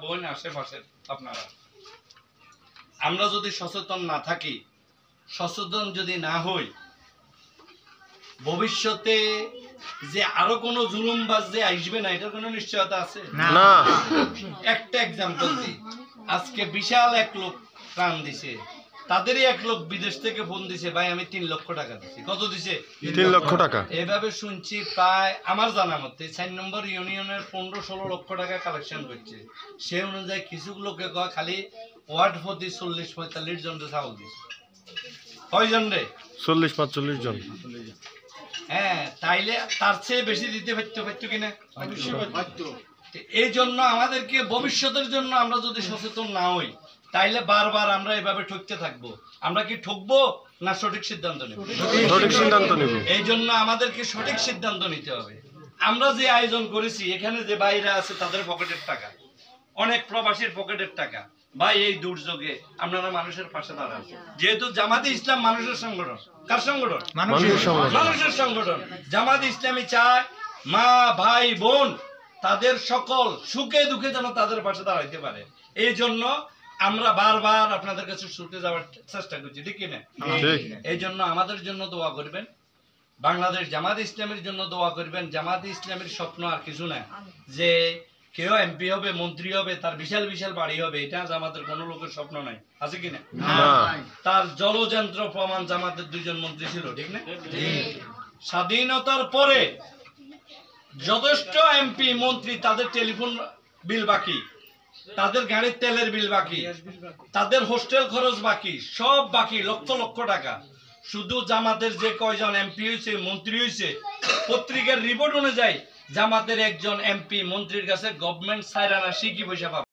বোন আশেপাশের আপনারা আমরা যদি সচেতন না থাকি, সচেতন যদি না হই, ভবিষ্যতে যে আরো কোনো জুলুমবাজ যে আসবে না এটার কোনো নিশ্চয়তা আছে না। একটা এক্সাম্পল দিই, আজকে বিশাল এক লোক প্রাণ দিছে, তাদেরই এক লোক বিদেশ থেকে ফোন দিছে, ভাই আমি 3 লক্ষ টাকা দিছি। কত দিছে? 3 লক্ষ টাকা। এভাবে শুনছি প্রায় আমার জানা মতে 4 নম্বর ইউনিয়নের 15-16 লক্ষ টাকা কালেকশন করছে। সে অনুযায়ী কিছু লোকে কয় খালি ওয়ার্ড প্রতি 40-45 জন চাউল দিছে। কয়জন রে? 40-45 জন। হ্যাঁ, তাইলে তার চেয়ে বেশি দিতে পারতো কিনা? এই জন্য আমাদেরকে ভবিষ্যতের জন্য আমরা যদি সচেতন না হই, তাইলে বারবার আমরা এভাবে ঠকতে থাকবো। আমরা কি ঠকবো না সঠিক সিদ্ধান্ত নেব? সঠিক সিদ্ধান্ত নেব। এই জন্য আমাদেরকে সঠিক সিদ্ধান্ত নিতে হবে। আমরা যে আয়োজন করেছি, এখানে যে বাইরে আছে তাদের পকেটের টাকা, অনেক প্রবাসীর পকেটের টাকা। ভাই এই দুর্যোগে আপনারা মানুষের পাশে দাঁড়ান। যেহেতু জামাতে ইসলাম মানুষের সংগঠন। কার সংগঠন? মানুষের সংগঠন। জামাতে ইসলামী চায় মা ভাই বোন তাদের সকল সুখে দুঃখে যেন তাদের পাশে দাঁড়াইতে পারে। এই জন্য আমরা বারবার আপনাদের কাছে ছুটে যাওয়ার চেষ্টা করছি, ঠিক কিনা? এই জন্য আমাদের জন্য দোয়া করবেন, বাংলাদেশ জামাত ইসলামের জন্য দোয়া করবেন। জামাত ইসলামের স্বপ্ন আর কিছু না যে কেউ এমপি হবে, মন্ত্রী হবে, তার বিশাল বিশাল বাড়ি হবে, এটা জামাতের কোনো লোকের স্বপ্ন নাই, আছে কিনা? তার জলযন্ত্র প্রমাণ জামাতের 2 জন মন্ত্রী ছিল, ঠিক না? স্বাধীনতার পরে যথেষ্ট এমপি মন্ত্রী তাদের টেলিফোন বিল বাকি, তাদের গাড়ির তেলের বিল বাকি, তাদের হোস্টেল খরচ বাকি, সব বাকি, লক্ষ লক্ষ টাকা। শুধু জামাতের যে কয়জন এমপি হয়েছে, মন্ত্রী হয়েছে, পত্রিকার রিপোর্ট অনুযায়ী জামাতের একজন এমপি মন্ত্রীর কাছে গভর্নমেন্ট 4 আনা কি পয়সা পাবে।